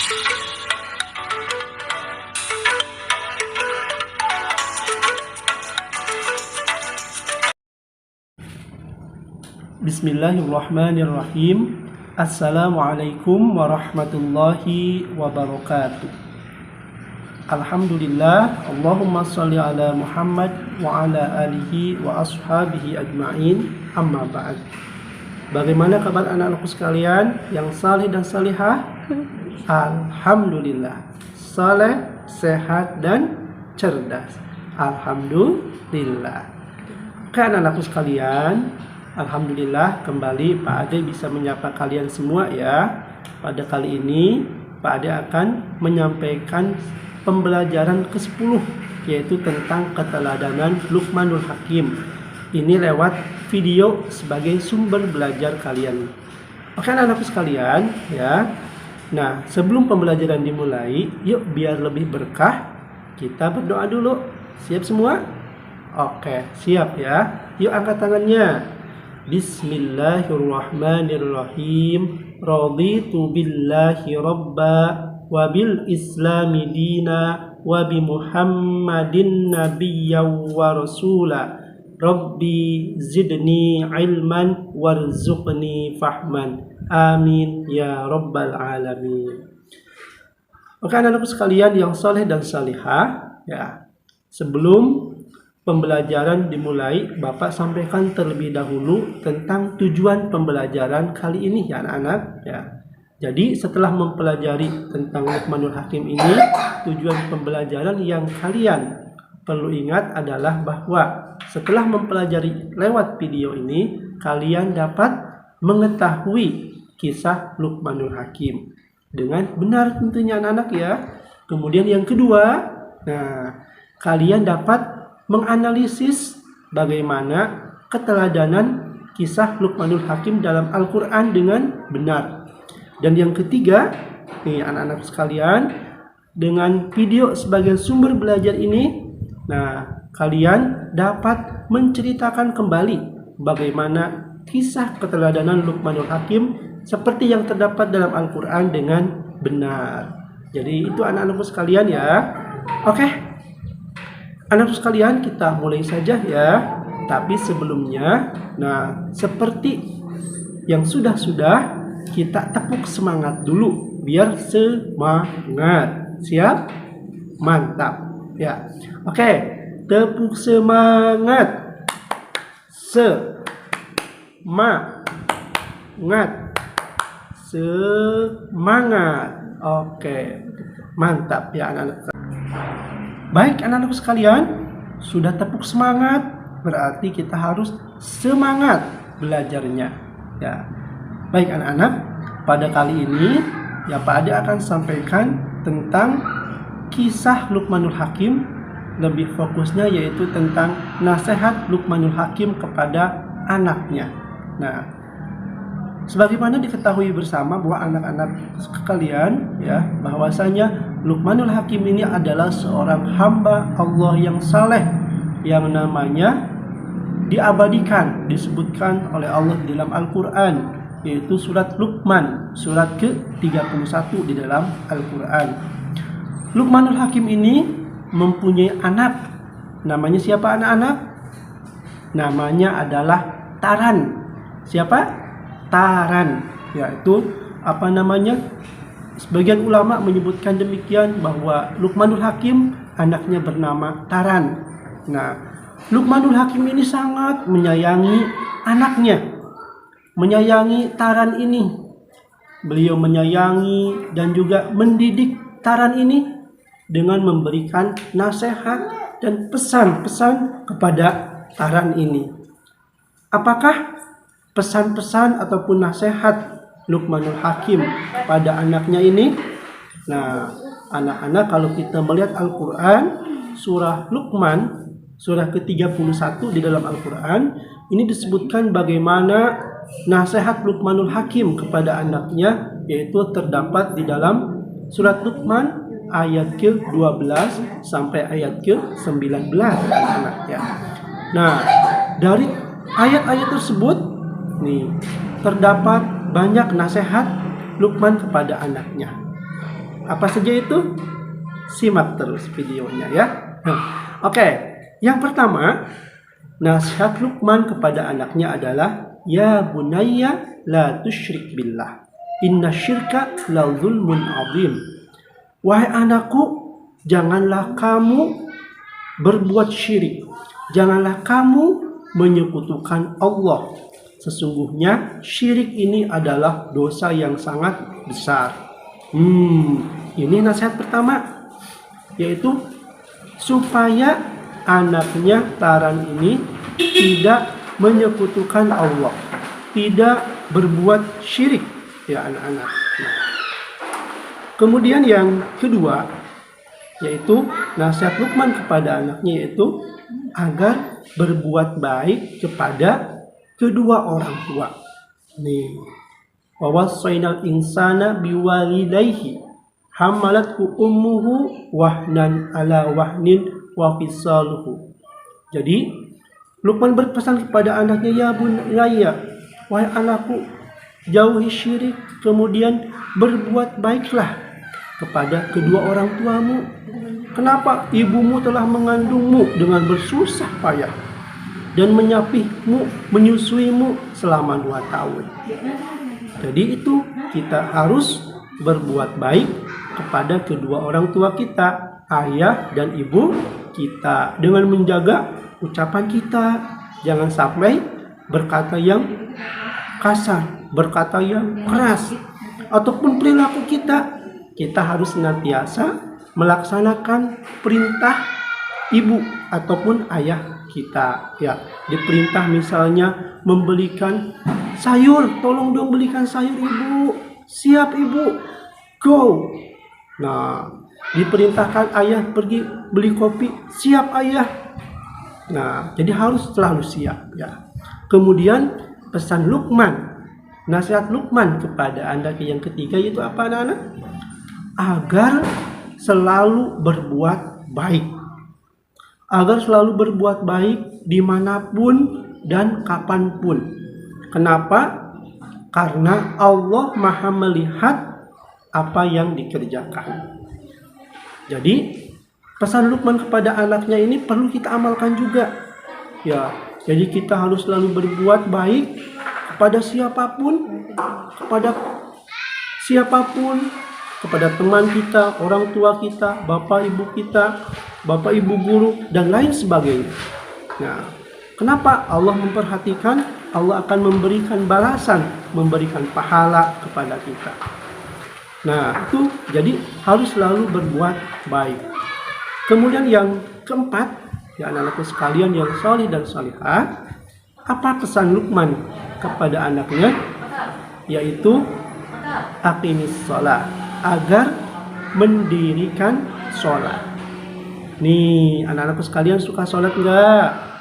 Bismillahirrahmanirrahim. Assalamualaikum warahmatullahi wabarakatuh. Alhamdulillah. Allahumma sholli ala Muhammad wa ala alihi wa ashabihi ajma'in. Amma ba'd. Bagaimana kabar anak-anakku sekalian yang saleh dan salihah? Alhamdulillah. Saleh, sehat dan cerdas. Alhamdulillah. Oke anak-anakku sekalian, alhamdulillah kembali Pak Ade bisa menyapa kalian semua ya. Pada kali ini Pak Ade akan menyampaikan pembelajaran ke-10, yaitu tentang keteladanan Luqmanul Hakim. Ini lewat video sebagai sumber belajar kalian. Oke anak-anakku sekalian ya. Nah, sebelum pembelajaran dimulai, yuk biar lebih berkah, kita berdoa dulu. Siap semua? Oke, siap ya. Yuk angkat tangannya. Bismillahirrahmanirrahim. Raditu billahi rabba wa bil islami dina wa bi Muhammadin nabiyyan wa rasula. Rabbi zidni ilman warzuqni fahman. Amin ya rabbal alamin. Oke anak-anakku sekalian yang saleh dan salihah ya. Sebelum pembelajaran dimulai, Bapak sampaikan terlebih dahulu tentang tujuan pembelajaran kali ini ya anak-anak ya. Jadi setelah mempelajari tentang Luqmanul Hakim ini, tujuan pembelajaran yang kalian perlu ingat adalah bahwa setelah mempelajari lewat video ini, kalian dapat mengetahui kisah Luqmanul Hakim dengan benar tentunya anak-anak ya. Kemudian yang kedua, nah kalian dapat menganalisis bagaimana keteladanan kisah Luqmanul Hakim dalam Al-Quran dengan benar. Dan yang ketiga, nih anak-anak sekalian, dengan video sebagai sumber belajar ini, nah kalian dapat menceritakan kembali bagaimana kisah keteladanan Luqmanul Hakim seperti yang terdapat dalam Al-Quran dengan benar. Jadi itu anak-anakku sekalian ya. Oke, anak-anakku sekalian kita mulai saja ya. Tapi sebelumnya, nah seperti yang sudah-sudah, kita tepuk semangat dulu biar semangat. Siap? Mantap ya. Oke, tepuk semangat. Semangat. Oke, mantap ya anak-anak. Baik anak-anakku sekalian, sudah tepuk semangat, berarti kita harus semangat belajarnya ya. Baik anak-anak, pada kali ini ya Pak Ade akan sampaikan tentang kisah Luqmanul Hakim. Lebih fokusnya yaitu tentang nasihat Luqmanul Hakim kepada anaknya. Nah, sebagaimana diketahui bersama bahwa anak-anak sekalian ya, bahwasanya Luqmanul Hakim ini adalah seorang hamba Allah yang saleh, yang namanya diabadikan, disebutkan oleh Allah di dalam Al-Quran, yaitu surat Luqman, surat ke-31 di dalam Al-Quran. Luqmanul Hakim ini mempunyai anak. Namanya siapa anak-anak? Namanya adalah Taran. Siapa? Taran. Yaitu apa namanya? Sebagian ulama menyebutkan demikian bahwa Luqmanul Hakim anaknya bernama Taran. Nah, Luqmanul Hakim ini sangat menyayangi anaknya, menyayangi Taran ini. Beliau menyayangi dan juga mendidik Taran ini dengan memberikan nasihat dan pesan-pesan kepada Taran ini. Apakah pesan-pesan ataupun nasihat Luqmanul Hakim pada anaknya ini? Nah, anak-anak kalau kita melihat Al-Quran, surah Luqman, surah ke-31 di dalam Al-Quran, ini disebutkan bagaimana nasihat Luqmanul Hakim kepada anaknya, yaitu terdapat di dalam surat Luqman ayat ke-12 sampai ayat ke-19 anak ya. Nah, dari ayat-ayat tersebut nih terdapat banyak nasihat Luqman kepada anaknya. Apa saja itu? Simak terus videonya ya. Oke, yang pertama, nasihat Luqman kepada anaknya adalah ya bunayya la tusyrik billah. Inna syirka la zulmun azim. Wahai anakku, janganlah kamu berbuat syirik. Janganlah kamu menyekutukan Allah. Sesungguhnya syirik ini adalah dosa yang sangat besar. Ini nasihat pertama, yaitu supaya anaknya Taran ini tidak menyekutukan Allah, tidak berbuat syirik, ya anak-anak. Kemudian yang kedua, yaitu nasihat Luqman kepada anaknya, yaitu agar berbuat baik kepada kedua orang tua. Nih, wa wassaynal insana biwalidayhi hamalathu ummuhu wahnan ala wahnin wa fisaluhu. Jadi Luqman berpesan kepada anaknya, ya bunayya, wahai anakku, jauhi syirik, kemudian berbuat baiklah kepada kedua orang tuamu. Kenapa? Ibumu telah mengandungmu dengan bersusah payah dan menyapihmu, menyusuimu selama 2 tahun. Jadi itu kita harus berbuat baik kepada kedua orang tua kita, ayah dan ibu kita, dengan menjaga ucapan kita. Jangan sampai berkata yang kasar, berkata yang keras, ataupun perilaku kita. Kita harus senantiasa melaksanakan perintah ibu ataupun ayah kita, ya. Diperintah misalnya membelikan sayur, tolong dong belikan sayur ibu. Siap ibu, go. Nah, diperintahkan ayah pergi beli kopi, siap ayah. Nah, jadi harus selalu siap, ya. Kemudian pesan Luqman, nasihat Luqman kepada anak yang ketiga, yaitu apa anak-anak? Agar selalu berbuat baik. Agar selalu berbuat baik dimanapun dan kapanpun. Kenapa? Karena Allah Maha melihat apa yang dikerjakan. Jadi pesan Luqman kepada anaknya ini perlu kita amalkan juga, ya. Jadi kita harus selalu berbuat baik kepada siapapun, kepada teman kita, orang tua kita, bapak ibu guru, dan lain sebagainya. Nah, kenapa? Allah memperhatikan, Allah akan memberikan balasan, memberikan pahala kepada kita. Nah, itu jadi harus selalu berbuat baik. Kemudian yang keempat, ya anak-anakku sekalian yang salih dan salihah, apa pesan Luqman kepada anaknya? Yaitu aqimis shalah, agar mendirikan sholat. Nih, anak-anakku sekalian suka sholat enggak?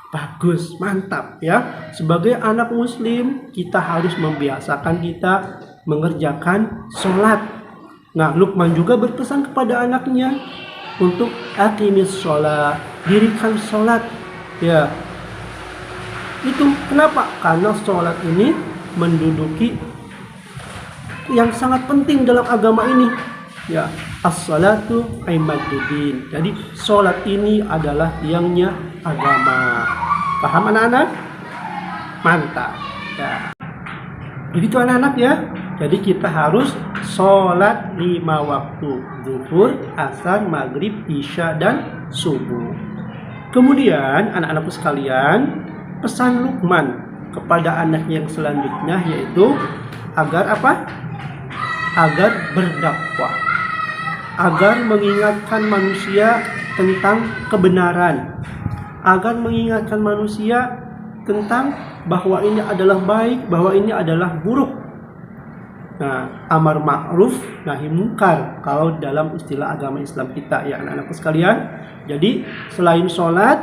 Bagus, mantap ya. Sebagai anak muslim, kita harus membiasakan kita mengerjakan sholat. Nah, Luqman juga berpesan kepada anaknya untuk aqimis sholat, dirikan sholat. Ya, itu kenapa? Karena sholat ini menduduki yang sangat penting dalam agama ini, ya. As-salatu imaduddin. Jadi sholat ini adalah tiangnya agama. Paham anak-anak? Mantap ya. Begitu anak-anak ya. Jadi kita harus sholat 5 waktu, zuhur, asar, maghrib, isya, dan subuh. Kemudian anak-anakku sekalian, pesan Luqman kepada anak yang selanjutnya yaitu agar apa? Agar berdakwah, agar mengingatkan manusia tentang kebenaran, agar mengingatkan manusia tentang bahwa ini adalah baik, bahwa ini adalah buruk. Nah, amar ma'ruf nahi mungkar kalau dalam istilah agama Islam kita, ya anak-anakku sekalian. Jadi selain sholat,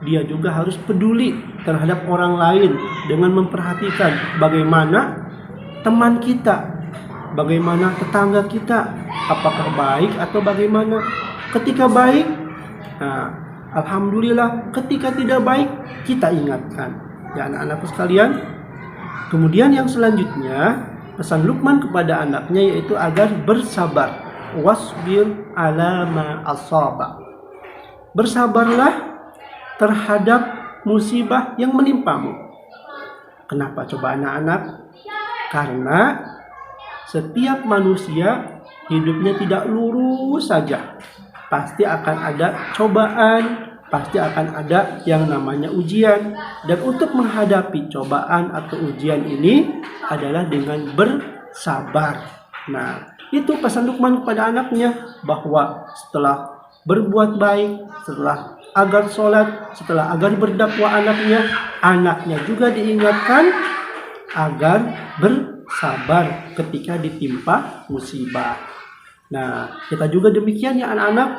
dia juga harus peduli terhadap orang lain dengan memperhatikan bagaimana teman kita, bagaimana tetangga kita, apakah baik atau bagaimana. Ketika baik, nah, alhamdulillah. Ketika tidak baik, kita ingatkan, ya anak-anakku sekalian. Kemudian yang selanjutnya, pesan Luqman kepada anaknya yaitu agar bersabar. Wasbir ala ma asaba. Bersabarlah terhadap musibah yang menimpamu. Kenapa coba anak-anak? Karena setiap manusia hidupnya tidak lurus saja. Pasti akan ada cobaan, pasti akan ada yang namanya ujian. Dan untuk menghadapi cobaan atau ujian ini adalah dengan bersabar. Nah, itu pesan Luqman kepada anaknya, bahwa setelah berbuat baik, setelah agar sholat, setelah agar berdakwah anaknya juga diingatkan agar bersabar ketika ditimpa musibah. Nah, kita juga demikian ya anak-anak,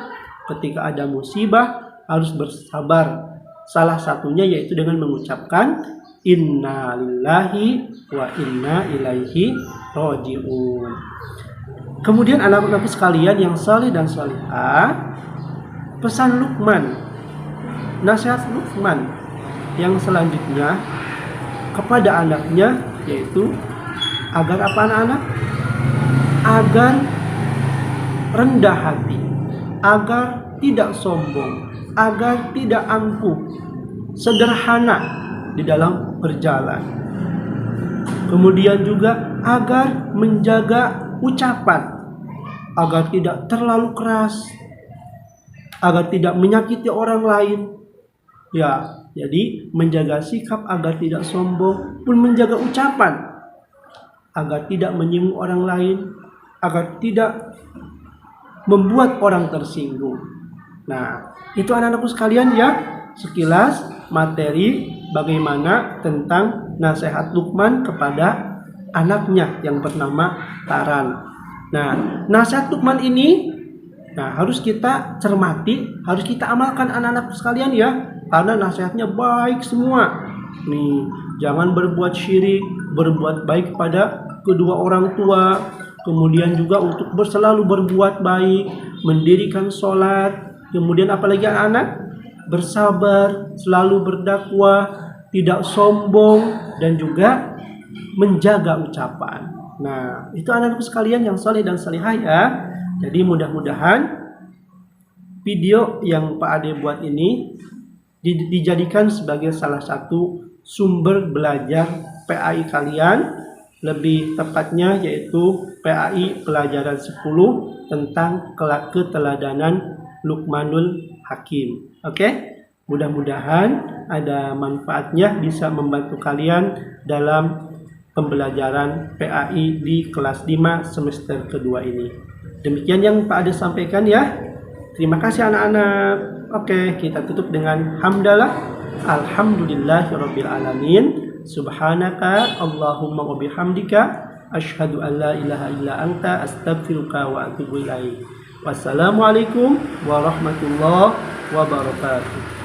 ketika ada musibah harus bersabar. Salah satunya yaitu dengan mengucapkan inna lillahi wa inna ilaihi raji'un. Kemudian anak-anakku sekalian yang saleh dan salihah, pesan Luqman, nasihat Luqman yang selanjutnya kepada anaknya yaitu agar apa anak-anak? Agar rendah hati, agar tidak sombong, agar tidak angkuh, sederhana di dalam berjalan. Kemudian juga agar menjaga ucapan, agar tidak terlalu keras, agar tidak menyakiti orang lain. Ya, jadi menjaga sikap agar tidak sombong, pun menjaga ucapan agar tidak menyinggung orang lain, agar tidak membuat orang tersinggung. Nah, itu anak-anakku sekalian ya, sekilas materi bagaimana tentang nasihat Luqman kepada anaknya yang bernama Taran. Nah, nasihat Luqman ini harus kita cermati, harus kita amalkan anak-anak sekalian ya, karena nasihatnya baik semua. Nih, jangan berbuat syirik, berbuat baik pada kedua orang tua, kemudian juga untuk selalu berbuat baik, mendirikan sholat, kemudian apalagi anak-anak, bersabar, selalu berdakwah, tidak sombong, dan juga menjaga ucapan. Nah, itu anak-anakku sekalian yang saleh dan salihah ya. Jadi mudah-mudahan video yang Pak Ade buat ini dijadikan sebagai salah satu sumber belajar PAI kalian, lebih tepatnya yaitu PAI pelajaran 10 tentang keteladanan Luqmanul Hakim. Oke? Mudah-mudahan ada manfaatnya, bisa membantu kalian dalam pembelajaran PAI di kelas 5 semester kedua ini. Demikian yang Pak Ade sampaikan ya. Terima kasih anak-anak. Oke, kita tutup dengan hamdalah. Alhamdulillahirabbil alamin. Subhanaka Allahumma wa bihamdika asyhadu an la ilaha illa anta astaghfiruka wa atubu ilaik. Wassalamualaikum warahmatullahi wabarakatuh.